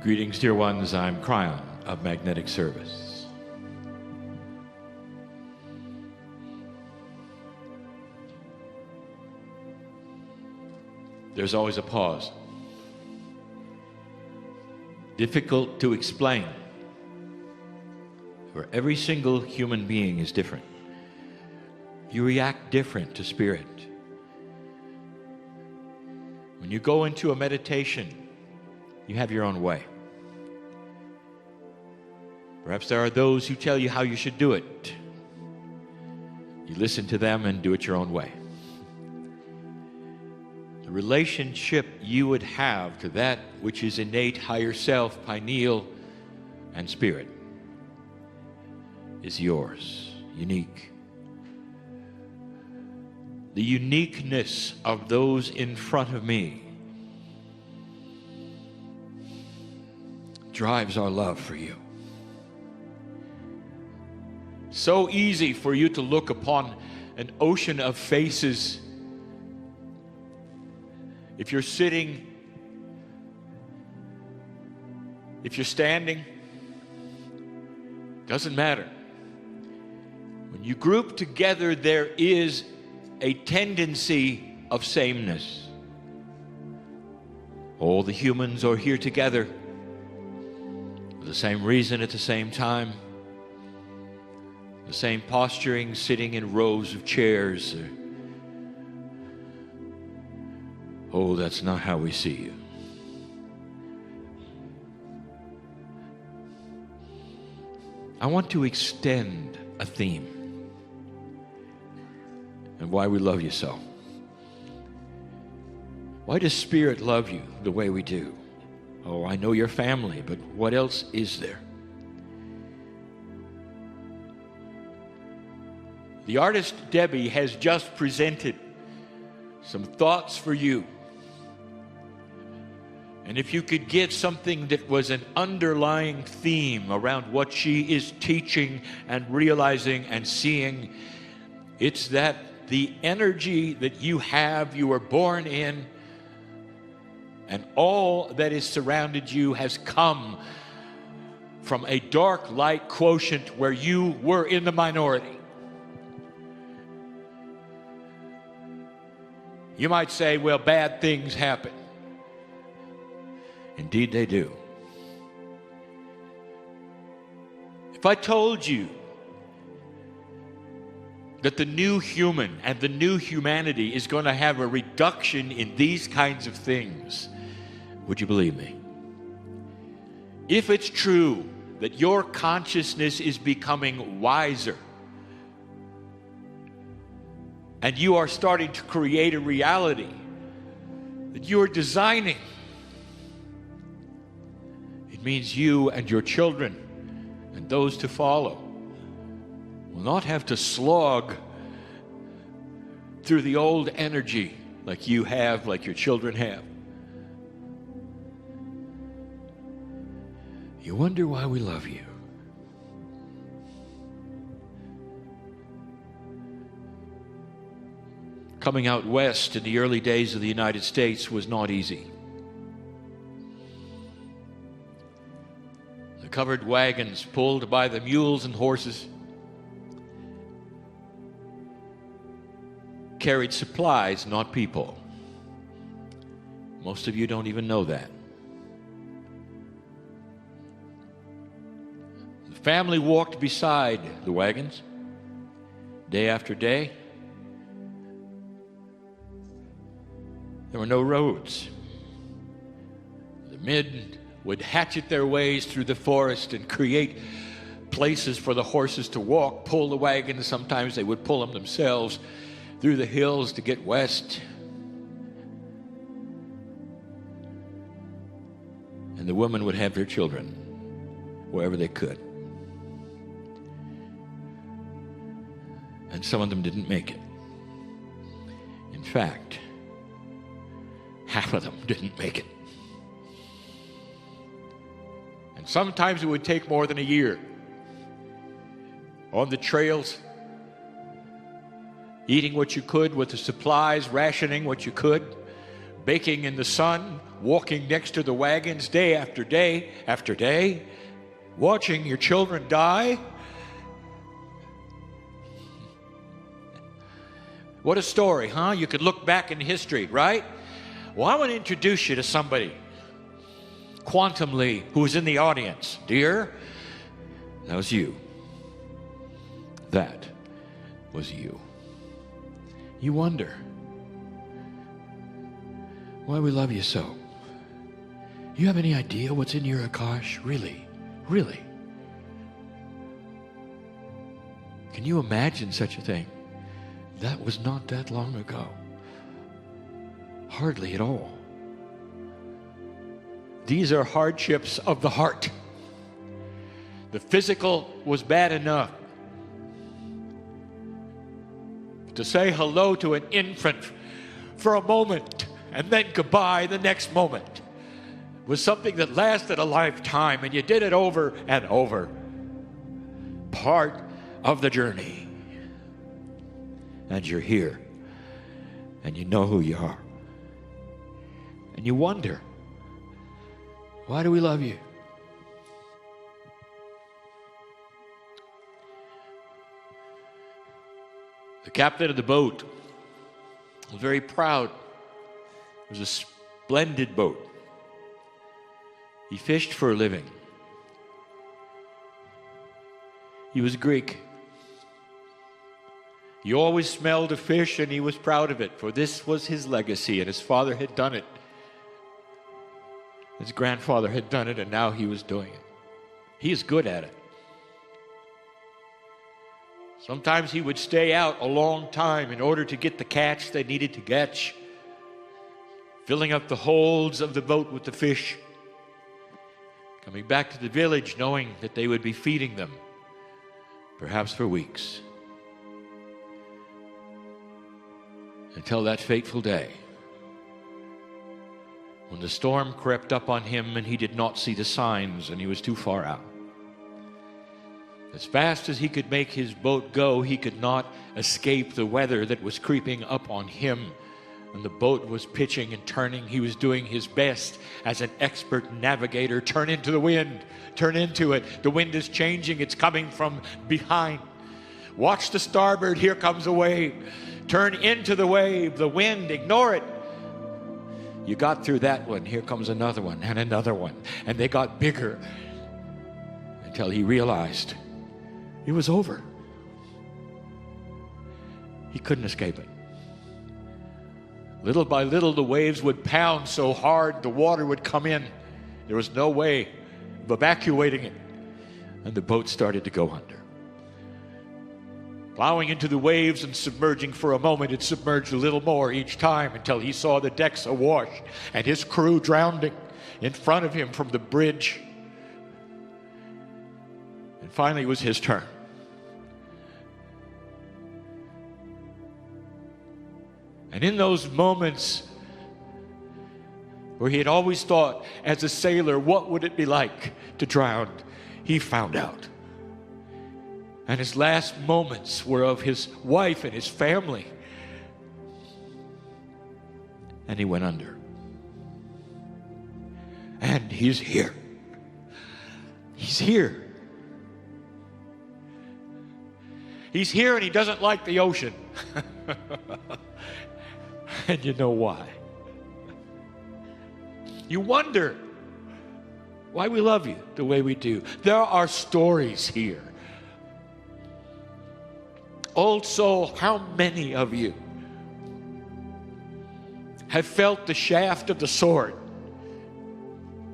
Greetings, dear ones. I'm Kryon of Magnetic Service. There's always a pause. Difficult to explain, for every single human being is different. You react different to spirit. When you go into a meditation, you have your own way. Perhaps there are those who tell you how you should do it. You listen to them and do it your own way. The relationship you would have to that which is innate, higher self, pineal, and spirit is yours, unique. The uniqueness of those in front of me drives our love for you. So easy for you to look upon an ocean of faces. If you're sitting, if you're standing, doesn't matter. When you group together, there is a tendency of sameness. All the humans are here together for the same reason at the same time. The same posturing, sitting in rows of chairs. Oh, that's not how we see you. I want to extend a theme and why we love you so. Why does Spirit love you the way we do? Oh, I know your family, but what else is there? The artist Debbie has just presented some thoughts for you. And if you could get something that was an underlying theme around what she is teaching and realizing and seeing, it's that the energy that you have, you were born in, and all that is surrounded you has come from a dark light quotient where you were in the minority. You might say, well, bad things happen. Indeed they do. If I told you that the new human and the new humanity is going to have a reduction in these kinds of things, would you believe me? If it's true that your consciousness is becoming wiser, and you are starting to create a reality that you are designing, it means you and your children and those to follow will not have to slog through the old energy like you have, like your children have. You wonder why we love you. Coming out west in the early days of the United States was not easy. The covered wagons pulled by the mules and horses carried supplies, not people. Most of you don't even know that. The family walked beside the wagons day after day. There were no roads. The men would hatchet their ways through the forest and create places for the horses to walk, pull the wagons. Sometimes they would pull them themselves through the hills to get west. And the women would have their children wherever they could. And some of them didn't make it. In fact, half of them didn't make it. And sometimes it would take more than a year. On the trails, eating what you could with the supplies, rationing what you could, baking in the sun walking next to the wagons day after day after day, watching your children die. What a story, huh? You could look back in history, right? Well, I want to introduce you to somebody, Quantum Lee, who is in the audience. Dear, that was you. That was you. You wonder why we love you so. You have any idea what's in your Akash? Really? Really? Can you imagine such a thing? That was not that long ago. Hardly at all. These are hardships of the heart. The physical was bad enough. To say hello to an infant for a moment and then goodbye the next moment was something that lasted a lifetime, and you did it over and over. Part of the journey. And you're here, and you know who you are. And you wonder, why do we love you? The captain of the boat was very proud. It was a splendid boat. He fished for a living. He was Greek. He always smelled a fish, and he was proud of it, for this was his legacy, and his father had done it. His grandfather had done it, and now he was doing it. He is good at it. Sometimes he would stay out a long time in order to get the catch they needed to catch, filling up the holds of the boat with the fish, coming back to the village knowing that they would be feeding them, perhaps for weeks, until that fateful day when the storm crept up on him and he did not see the signs and he was too far out. As fast as he could make his boat go, he could not escape the weather that was creeping up on him. And the boat was pitching and turning. He was doing his best as an expert navigator. Turn into the wind. Turn into it. The wind is changing. It's coming from behind. Watch the starboard. Here comes a wave. Turn into the wave. The wind. Ignore it. You got through that one. Here comes another one and another one. And they got bigger until he realized it was over. He couldn't escape it. Little by little, the waves would pound so hard, the water would come in. There was no way of evacuating it. And the boat started to go under. Plowing into the waves and submerging for a moment, it submerged a little more each time until he saw the decks awash and his crew drowning in front of him from the bridge. And finally, it was his turn. And in those moments where he had always thought, as a sailor, what would it be like to drown, he found out. And his last moments were of his wife and his family. And he went under. And he's here. He's here. He's here, and he doesn't like the ocean. And you know why. You wonder why we love you the way we do. There are stories here. Old soul, how many of you have felt the shaft of the sword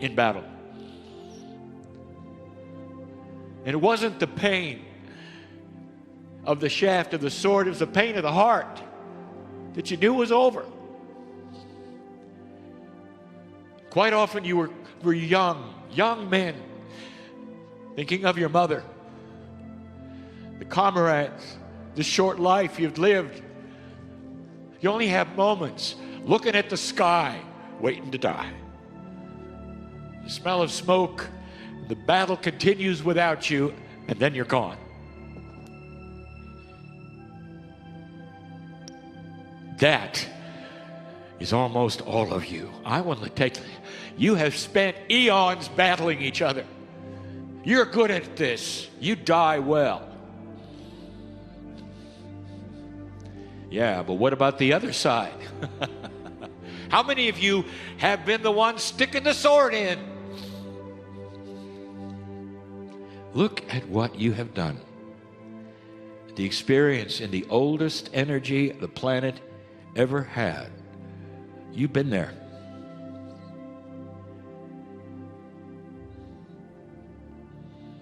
in battle? And it wasn't the pain of the shaft of the sword, it was the pain of the heart that you knew was over. Quite often you were young men, thinking of your mother, the comrades, the short life you've lived. You only have moments looking at the sky, waiting to die. The smell of smoke, the battle continues without you, and then you're gone. That is almost all of you. I want to take, you have spent eons battling each other. You're good at this. You die well. Yeah, but what about the other side? How many of you have been the one sticking the sword in? Look at what you have done. The experience in the oldest energy the planet ever had. You've been there.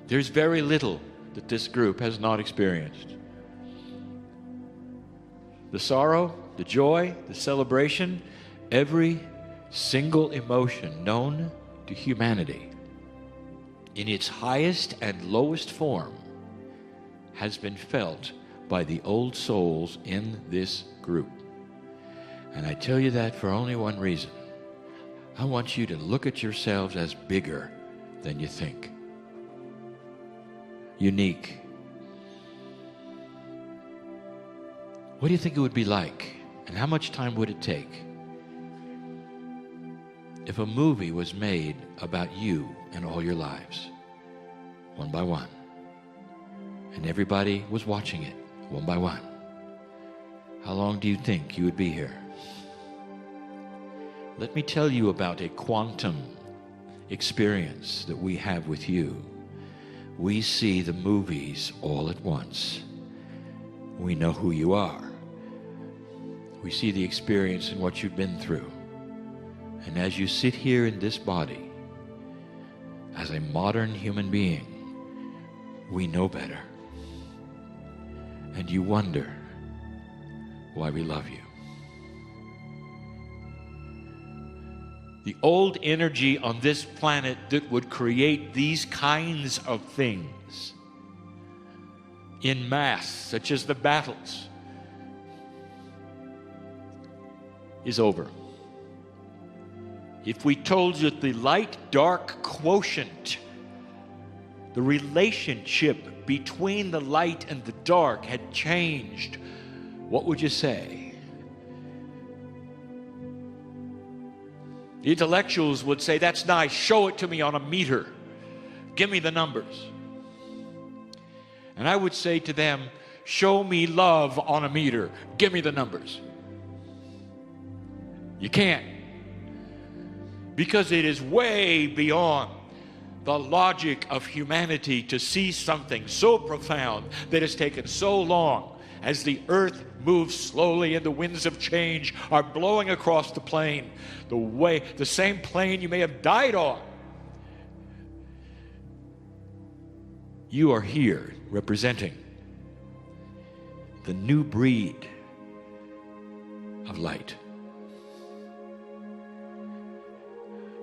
There's very little that this group has not experienced. The sorrow, the joy, the celebration, every single emotion known to humanity in its highest and lowest form has been felt by the old souls in this group. And I tell you that for only one reason. I want you to look at yourselves as bigger than you think. Unique. What do you think it would be like? And how much time would it take if a movie was made about you and all your lives, one by one, and everybody was watching it, one by one? How long do you think you would be here? Let me tell you about a quantum experience that we have with you. We see the movies all at once. We know who you are. We see the experience in what you've been through. And as you sit here in this body, as a modern human being, we know better. And you wonder why we love you. The old energy on this planet that would create these kinds of things in mass, such as the battles, is over. If we told you the light-dark quotient, the relationship between the light and the dark had changed, what would you say? The intellectuals would say, that's nice, show it to me on a meter. Give me the numbers. And I would say to them, show me love on a meter. Give me the numbers. You can't. Because it is way beyond the logic of humanity to see something so profound that has taken so long as the earth moves slowly and the winds of change are blowing across the plain, the same plane you may have died on. You are here representing the new breed of light.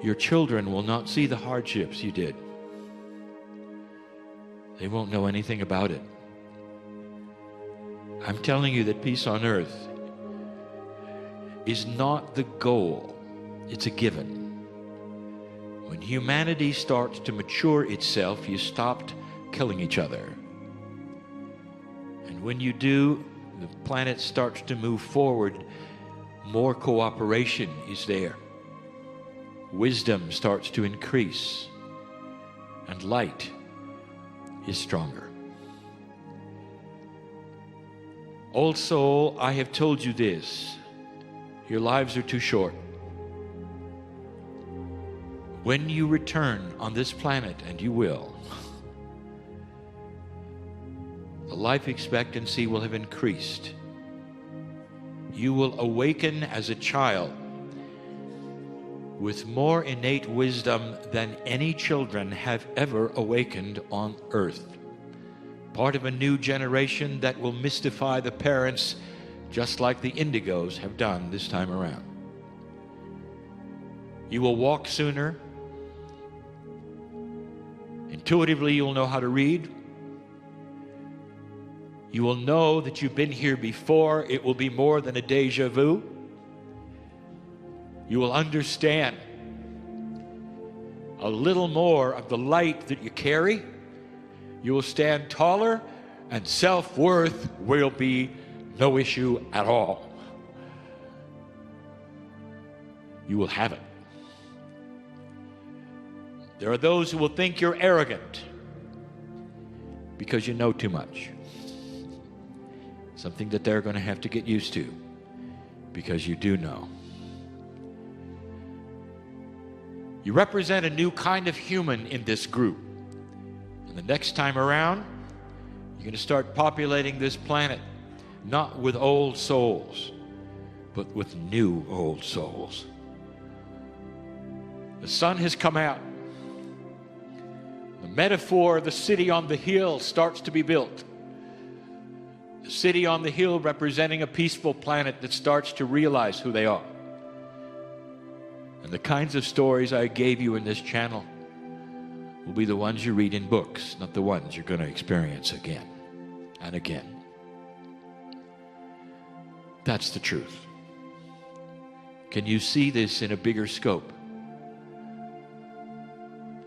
Your children will not see the hardships you did. They won't know anything about it. I'm telling you that peace on earth is not the goal, it's a given. When humanity starts to mature itself, you stopped killing each other. And when you do, the planet starts to move forward, more cooperation is there. Wisdom starts to increase, and light is stronger. Old soul, I have told you this. Your lives are too short. When you return on this planet, and you will, the life expectancy will have increased. You will awaken as a child with more innate wisdom than any children have ever awakened on earth. Part of a new generation that will mystify the parents, just like the indigos have done this time around. You will walk sooner. Intuitively, you'll know how to read. You will know that you've been here before. It will be more than a déjà vu. You will understand a little more of the light that you carry. You will stand taller, and self-worth will be no issue at all. you will have it. There are those who will think you're arrogant because you know too much. Something that they're going to have to get used to because you do know. You represent a new kind of human in this group. And the next time around, you're going to start populating this planet, not with old souls, but with new old souls. The sun has come out. The metaphor of the city on the hill starts to be built. The city on the hill representing a peaceful planet that starts to realize who they are. And the kinds of stories I gave you in this channel will be the ones you read in books, not the ones you're going to experience again and again. That's the truth. Can you see this in a bigger scope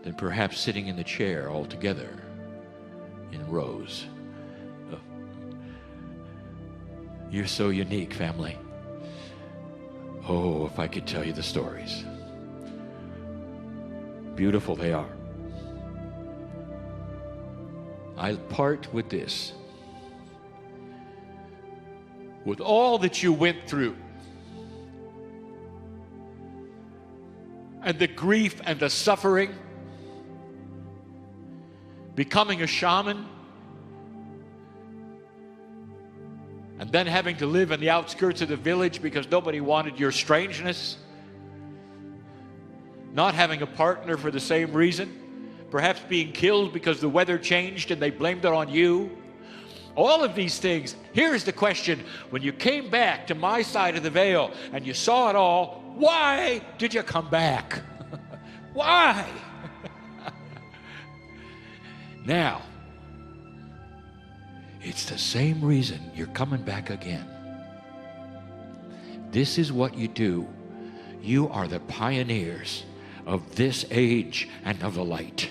than perhaps sitting in the chair all together in rows? Oh. You're so unique, family. Oh, if I could tell you the stories. Beautiful they are. I'll part with this. With all that you went through, and the grief and the suffering, becoming a shaman, and then having to live in the outskirts of the village because nobody wanted your strangeness, not having a partner for the same reason, perhaps being killed because the weather changed and they blamed it on you. All of these things. Here's the question. When you came back to my side of the veil and you saw it all, why did you come back? Why? Now, it's the same reason you're coming back again. This is what you do. You are the pioneers of this age and of the light.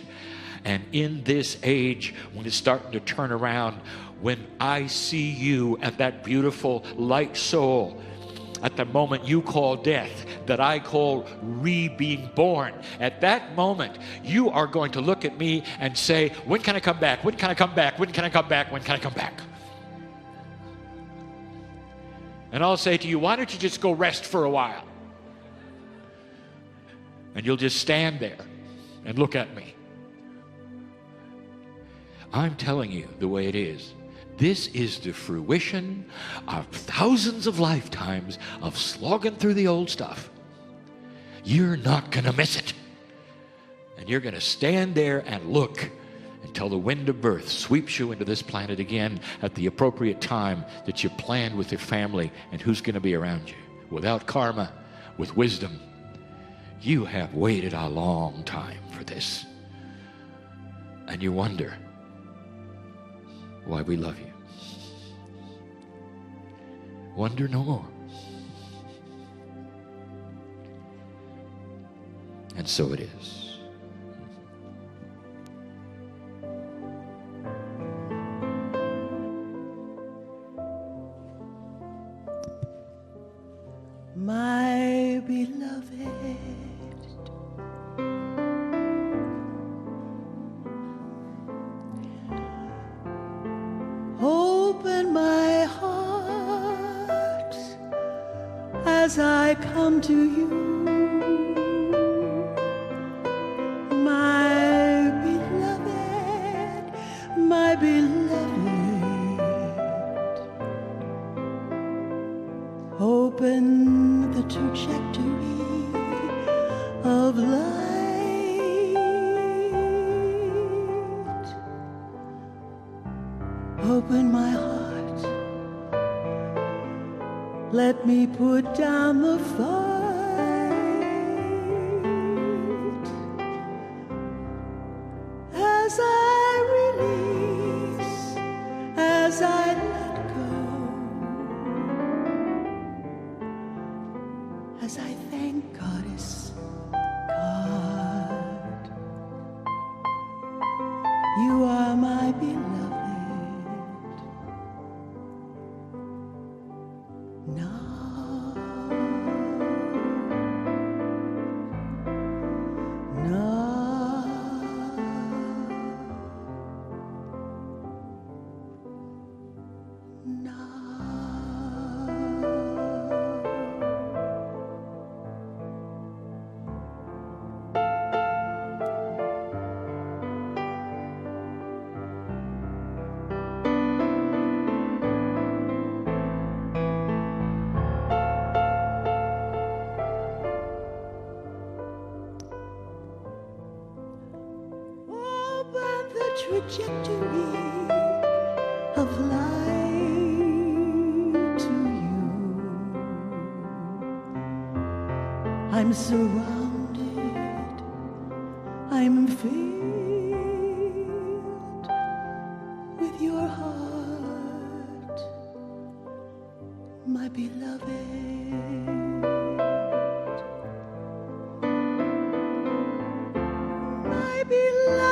And in this age, when it's starting to turn around, when I see you at that beautiful light soul, at the moment you call death, that I call re-being born, at that moment, you are going to look at me and say, when can I come back? When can I come back? When can I come back? When can I come back? And I'll say to you, why don't you just go rest for a while? And you'll just stand there and look at me. I'm telling you the way it is. This is the fruition of thousands of lifetimes of slogging through the old stuff. You're not going to miss it. And you're going to stand there and look until the wind of birth sweeps you into this planet again at the appropriate time that you planned with your family and who's going to be around you. Without karma, with wisdom. You have waited a long time for this. And you wonder why we love you. Wonder no more. And so it is. My beloved, open my heart as I come to you, my beloved, my beloved. Open the trajectory of light. Open my heart. Let me put down the fight. As I release, as I let go, as I thank Goddess, God, you are my beloved. Now trajectory of light to you. I'm surrounded, I'm filled with your heart, my beloved. My beloved.